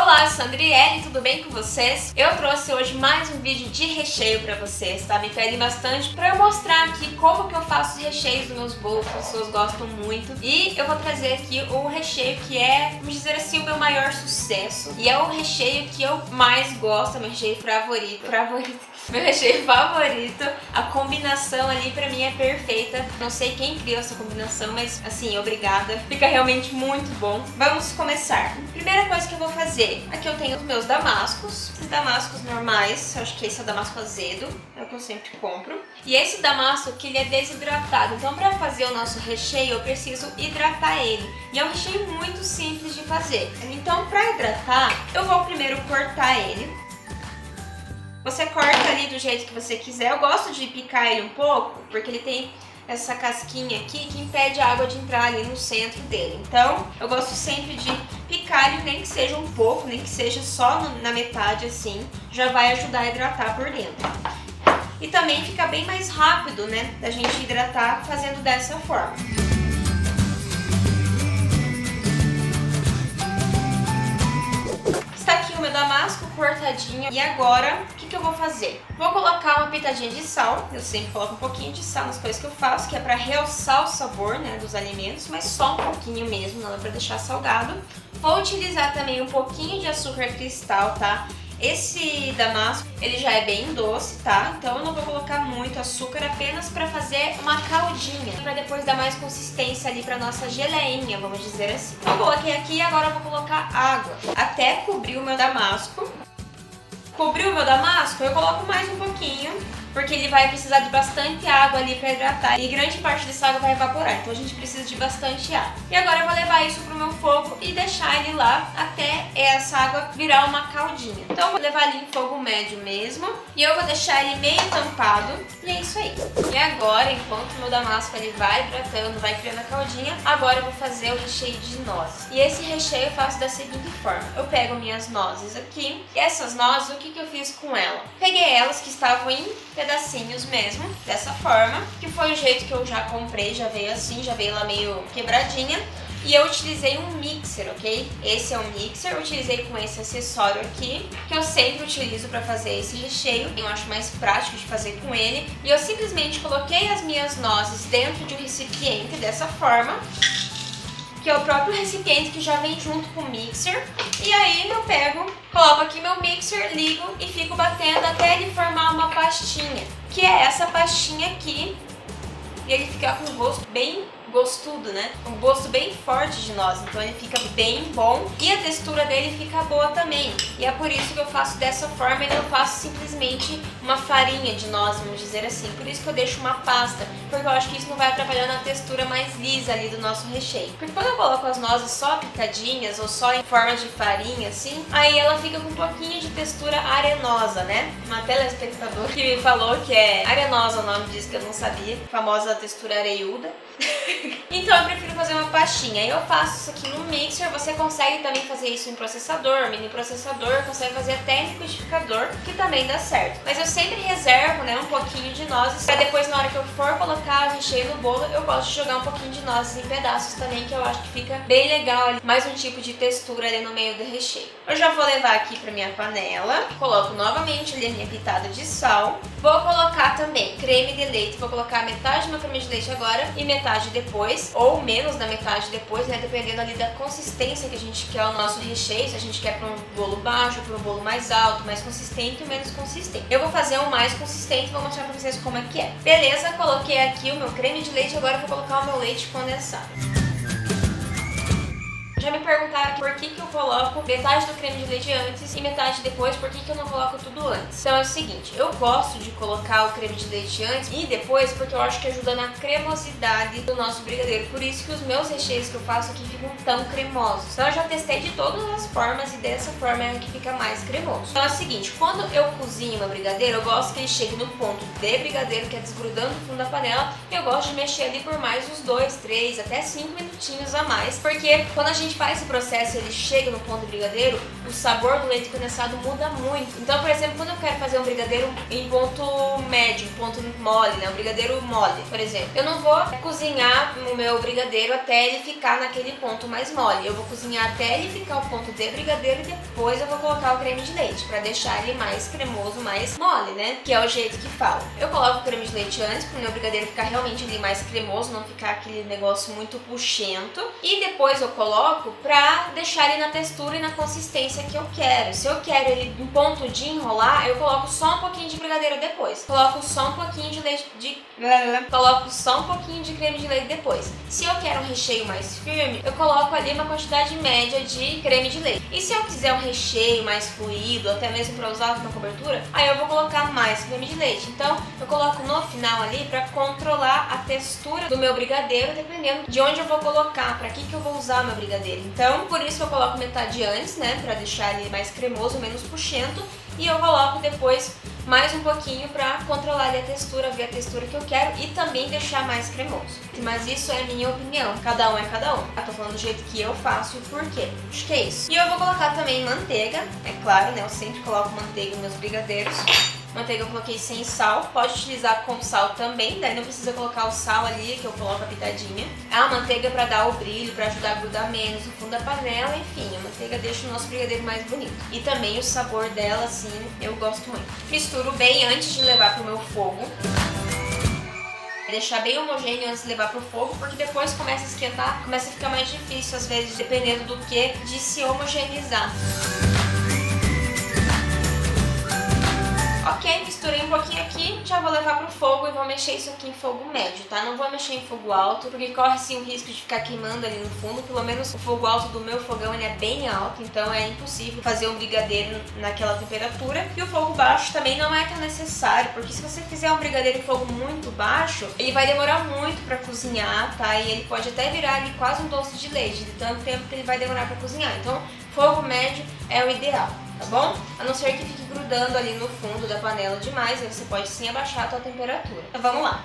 Olá, Sandriele, tudo bem com vocês? Eu trouxe hoje mais um vídeo de recheio pra vocês, tá? Me pedem bastante pra eu mostrar aqui como que eu faço os recheios dos meus bolos, as pessoas gostam muito. E eu vou trazer aqui o recheio que é, vamos dizer assim, o meu maior sucesso. E é o recheio que eu mais gosto, é o meu recheio favorito. Meu recheio favorito. A combinação ali pra mim é perfeita. Não sei quem criou essa combinação, mas assim, obrigada. Fica realmente muito bom. Vamos começar. Primeira coisa que eu vou fazer. Aqui eu tenho os meus damascos. Esses damascos normais. Eu acho que esse é o damasco azedo. É o que eu sempre compro. E esse damasco aqui, ele é desidratado. Então pra fazer o nosso recheio, eu preciso hidratar ele. E é um recheio muito simples de fazer. Então pra hidratar, eu vou primeiro cortar ele. Você corta ali do jeito que você quiser. Eu gosto de picar ele um pouco, porque ele tem essa casquinha aqui que impede a água de entrar ali no centro dele. Então, eu gosto sempre de picar ele, nem que seja um pouco, nem que seja só na metade assim. Já vai ajudar a hidratar por dentro. E também fica bem mais rápido, né, da gente hidratar fazendo dessa forma. Meu damasco cortadinho. E agora, o que eu vou fazer? Vou colocar uma pitadinha de sal. Eu sempre coloco um pouquinho de sal nas coisas que eu faço, que é pra realçar o sabor, né, dos alimentos, mas só um pouquinho mesmo, não é pra deixar salgado. Vou utilizar também um pouquinho de açúcar cristal, tá? Esse damasco, ele já é bem doce, tá? Então eu não vou colocar muito açúcar, apenas pra fazer uma caldinha, pra depois dar mais consistência ali pra nossa geleinha, vamos dizer assim. Eu coloquei aqui e agora eu vou colocar água, até cobrir o meu damasco. Cobriu o meu damasco, eu coloco mais um pouquinho, porque ele vai precisar de bastante água ali pra hidratar. E grande parte dessa água vai evaporar, então a gente precisa de bastante água. E agora eu vou levar isso pro meu fogo e deixar ele lá até essa água virar uma caldinha. Então eu vou levar ali em fogo médio mesmo. E eu vou deixar ele meio tampado. E é isso aí. E agora, enquanto o meu damasco ele vai hidratando, vai criando a caldinha, agora eu vou fazer o recheio de nozes. E esse recheio eu faço da seguinte forma. Eu pego minhas nozes aqui. E essas nozes, o que eu fiz com elas? Peguei elas que estavam em pedacinhos mesmo, dessa forma, que foi o jeito que eu já comprei, já veio assim, já veio lá meio quebradinha. E eu utilizei um mixer, ok? Esse é um mixer, eu utilizei com esse acessório aqui, que eu sempre utilizo para fazer esse recheio. Eu acho mais prático de fazer com ele. E eu simplesmente coloquei as minhas nozes dentro de um recipiente dessa forma, que é o próprio recipiente que já vem junto com o mixer. E aí eu pego, coloco aqui meu mixer, ligo e fico batendo até ele formar uma pastinha, que é essa pastinha aqui. E ele fica com um gosto bem gostudo, né? Um gosto bem forte de noz, então ele fica bem bom e a textura dele fica boa também. E é por isso que eu faço dessa forma e não faço simplesmente uma farinha de noz, vamos dizer assim. Por isso que eu deixo uma pasta, porque eu acho que isso não vai atrapalhar na textura mais lisa ali do nosso recheio. Porque quando eu coloco as nozes só picadinhas ou só em forma de farinha assim, aí ela fica com um pouquinho de textura arenosa, né? Uma telespectadora que me falou que é arenosa o nome disso, que eu não sabia. A famosa textura areiuda. Então eu prefiro fazer uma pastinha. Eu faço isso aqui no mixer. Você consegue também fazer isso em processador, mini processador, consegue fazer até em liquidificador, que também dá certo. Mas eu sempre reservo, né, um pouquinho de nozes pra depois, na hora que eu for colocar o recheio no bolo, eu gosto de jogar um pouquinho de nozes em pedaços também, que eu acho que fica bem legal ali. Mais um tipo de textura ali no meio do recheio. Eu já vou levar aqui pra minha panela. Coloco novamente ali a minha pitada de sal. Vou colocar também creme de leite. Vou colocar metade do meu creme de leite agora e metade depois, ou menos da metade depois, né, dependendo ali da consistência que a gente quer o nosso recheio, se a gente quer para um bolo baixo, para um bolo mais alto, mais consistente ou menos consistente. Eu vou fazer um mais consistente e vou mostrar para vocês como é que é. Beleza, coloquei aqui o meu creme de leite, agora eu vou colocar o meu leite condensado. Já me perguntaram por que eu coloco metade do creme de leite antes e metade depois, por que eu não coloco tudo antes. Então é o seguinte, eu gosto de colocar o creme de leite antes e depois porque eu acho que ajuda na cremosidade do nosso brigadeiro. Por isso que os meus recheios que eu faço aqui ficam tão cremosos. Então eu já testei de todas as formas e dessa forma é que fica mais cremoso. Então é o seguinte, quando eu cozinho meu brigadeiro, eu gosto que ele chegue no ponto de brigadeiro, que é desgrudando o fundo da panela, e eu gosto de mexer ali por mais uns 2, 3, até 5 minutinhos a mais, porque quando a gente faz esse processo e ele chega no ponto do brigadeiro, o sabor do leite condensado muda muito. Então, por exemplo, quando eu quero fazer um brigadeiro em ponto médio, ponto mole, né? Um brigadeiro mole, por exemplo. Eu não vou cozinhar o meu brigadeiro até ele ficar naquele ponto mais mole. Eu vou cozinhar até ele ficar o ponto de brigadeiro e depois eu vou colocar o creme de leite pra deixar ele mais cremoso, mais mole, né? Que é o jeito que falo. Eu coloco o creme de leite antes pro meu brigadeiro ficar realmente ali mais cremoso, não ficar aquele negócio muito puxento. E depois eu coloco pra deixar ele na textura e na consistência que eu quero. Se eu quero ele em ponto de enrolar, eu coloco só um pouquinho de brigadeiro depois. Coloco só um pouquinho de leite Coloco só um pouquinho de creme de leite depois. Se eu quero um recheio mais firme, eu coloco ali uma quantidade média de creme de leite. E se eu quiser um recheio mais fluido, até mesmo para usar na cobertura, aí eu vou colocar mais creme de leite. Então, eu coloco no final ali para controlar a textura do meu brigadeiro, dependendo de onde eu vou colocar, para que eu vou usar o meu brigadeiro. Então, por isso eu coloco metade antes, né, para deixar ele mais cremoso, menos puxento. E eu coloco depois mais um pouquinho pra controlar ali a textura, ver a textura que eu quero e também deixar mais cremoso. Mas isso é a minha opinião, cada um é cada um. Eu tô falando do jeito que eu faço e por quê. Acho que é isso. E eu vou colocar também manteiga, é claro, né? Eu sempre coloco manteiga nos meus brigadeiros. Manteiga eu coloquei sem sal, pode utilizar com sal também, daí não precisa colocar o sal ali, que eu coloco a pitadinha. A manteiga para dar o brilho, para ajudar a grudar menos no fundo da panela, enfim, a manteiga deixa o nosso brigadeiro mais bonito. E também o sabor dela, assim, eu gosto muito. Misturo bem antes de levar pro meu fogo. Deixar bem homogêneo antes de levar pro fogo, porque depois começa a esquentar, começa a ficar mais difícil, às vezes, dependendo do que, de se homogeneizar. Ok, misturei um pouquinho aqui, já vou levar pro fogo e vou mexer isso aqui em fogo médio, tá? Não vou mexer em fogo alto, porque corre sim o risco de ficar queimando ali no fundo. Pelo menos o fogo alto do meu fogão ele é bem alto, então é impossível fazer um brigadeiro naquela temperatura. E o fogo baixo também não é tão necessário, porque se você fizer um brigadeiro em fogo muito baixo, ele vai demorar muito pra cozinhar, tá? E ele pode até virar ali quase um doce de leite, de tanto tempo que ele vai demorar pra cozinhar. Então, fogo médio é o ideal, tá bom? A não ser que fique grudando ali no fundo da panela demais, aí você pode sim abaixar a sua temperatura. Então vamos lá.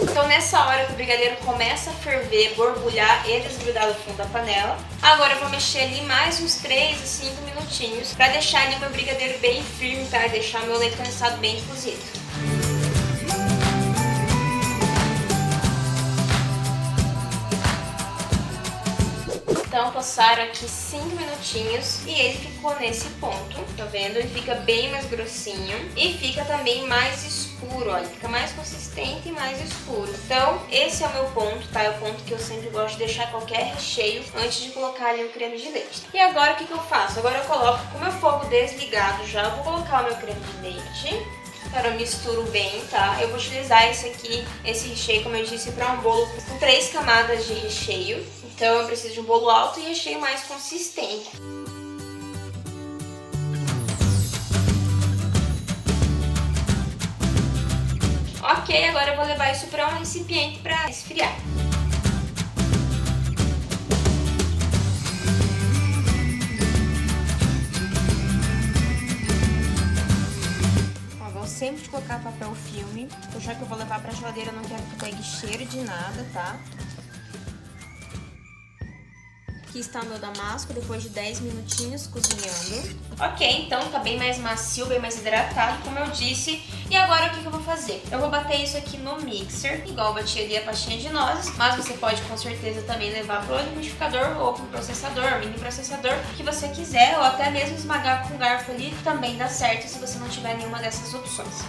Então nessa hora que o brigadeiro começa a ferver, borbulhar e desgrudar do fundo da panela, agora eu vou mexer ali mais uns 3 a 5 minutinhos pra deixar ali o meu brigadeiro bem firme, tá? E deixar meu leite condensado bem cozido. Então passaram aqui 5 minutinhos e ele ficou nesse ponto, tá vendo? Ele fica bem mais grossinho e fica também mais escuro, olha, fica mais consistente e mais escuro. Então esse é o meu ponto, tá? É o ponto que eu sempre gosto de deixar qualquer recheio antes de colocar ali o creme de leite. E agora o que eu faço? Agora eu coloco com o meu fogo desligado já, eu vou colocar o meu creme de leite. Agora eu misturo bem, tá? Eu vou utilizar esse recheio, como eu disse, para um bolo com 3 camadas de recheio. Então eu preciso de um bolo alto e recheio mais consistente. Ok, agora eu vou levar isso para um recipiente para esfriar. Sempre de colocar papel filme, já que eu vou levar pra geladeira, eu não quero que pegue cheiro de nada, tá? Aqui está o meu damasco, depois de 10 minutinhos cozinhando. Ok, então tá bem mais macio, bem mais hidratado, como eu disse. E agora o que eu vou fazer? Eu vou bater isso aqui no mixer, igual eu bati ali a pastinha de nozes, mas você pode com certeza também levar pro liquidificador ou pro processador, mini processador, que você quiser, ou até mesmo esmagar com garfo ali, também dá certo se você não tiver nenhuma dessas opções.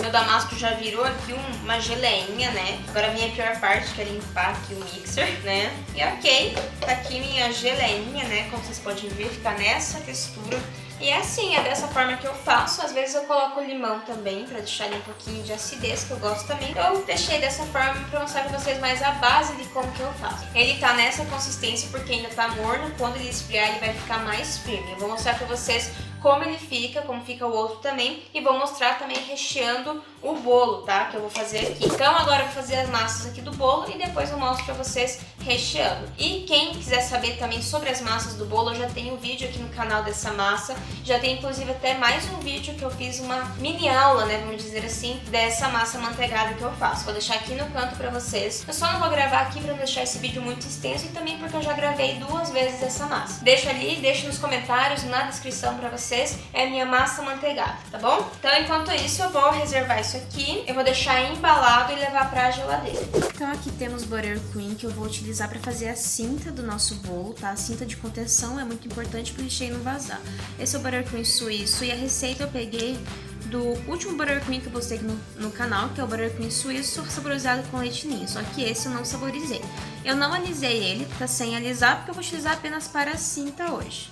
Meu damasco já virou aqui uma geleinha, né? Agora a minha pior parte, que é limpar aqui o mixer, né? E ok, tá aqui minha geleinha, né? Como vocês podem ver, fica nessa textura. E é assim, é dessa forma que eu faço. Às vezes eu coloco limão também, pra deixar ali um pouquinho de acidez, que eu gosto também. Eu deixei dessa forma pra mostrar pra vocês mais a base de como que eu faço. Ele tá nessa consistência porque ainda tá morno. Quando ele esfriar, ele vai ficar mais firme. Eu vou mostrar pra vocês como ele fica, como fica o outro também. E vou mostrar também recheando o bolo, tá? Que eu vou fazer aqui. Então agora eu vou fazer as massas aqui do bolo e depois eu mostro pra vocês recheando. E quem quiser saber também sobre as massas do bolo, eu já tenho um vídeo aqui no canal dessa massa. Já tem inclusive até mais um vídeo que eu fiz uma mini aula, né, vamos dizer assim, dessa massa manteigada que eu faço. Vou deixar aqui no canto pra vocês. Eu só não vou gravar aqui pra não deixar esse vídeo muito extenso e também porque eu já gravei 2 vezes essa massa. Deixa ali, deixa nos comentários, na descrição pra vocês. É a minha massa manteigada, tá bom? Então, enquanto isso, eu vou reservar isso aqui. Eu vou deixar embalado e levar pra geladeira. Então, aqui temos buttercream que eu vou utilizar pra fazer a cinta do nosso bolo, tá? A cinta de contenção é muito importante pro recheio não vazar. Esse é o buttercream suíço e a receita eu peguei do último buttercream que eu postei aqui no canal, que é o buttercream suíço saborizado com leite ninho, só que esse eu não saborizei. Eu não alisei ele, tá sem alisar, porque eu vou utilizar apenas para a cinta hoje.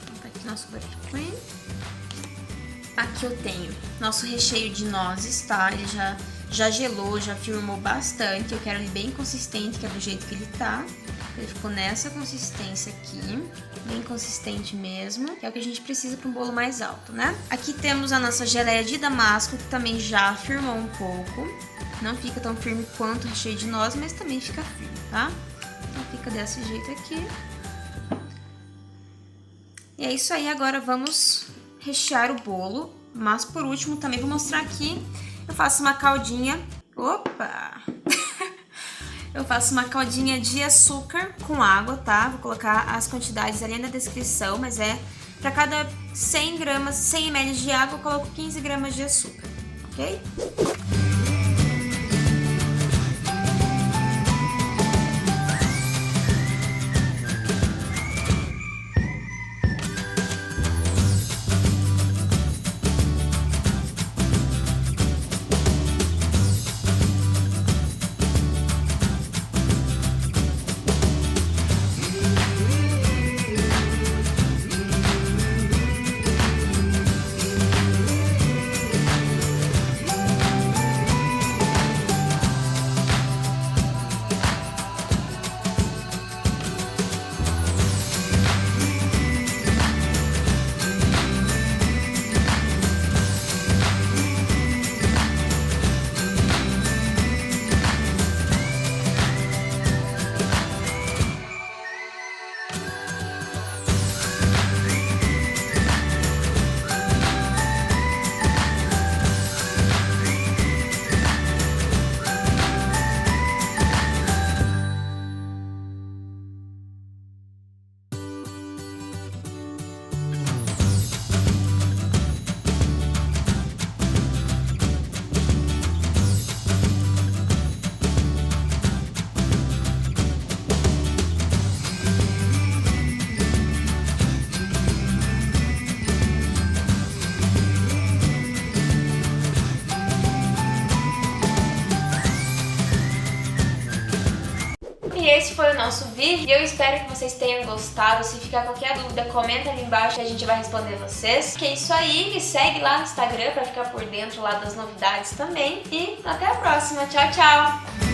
Então, tá aqui nosso buttercream. Aqui eu tenho nosso recheio de nozes, tá? Ele já gelou, já firmou bastante. Eu quero ele bem consistente, que é do jeito que ele tá. Ele ficou nessa consistência aqui, bem consistente mesmo, que é o que a gente precisa para um bolo mais alto, né? Aqui temos a nossa geleia de damasco, que também já firmou um pouco. Não fica tão firme quanto o recheio de nozes, mas também fica firme, tá? Então fica desse jeito aqui. E é isso aí, agora vamos rechear o bolo. Mas por último também vou mostrar aqui, eu faço uma caldinha. Opa! Eu faço uma caldinha de açúcar com água, tá? Vou colocar as quantidades ali na descrição, mas é para cada 100 gramas, 100 ml de água, eu coloco 15 gramas de açúcar, ok? E esse foi o nosso vídeo e eu espero que vocês tenham gostado. Se ficar qualquer dúvida, comenta ali embaixo que a gente vai responder vocês. Que é isso aí, me segue lá no Instagram pra ficar por dentro lá das novidades também. E até a próxima. Tchau, tchau!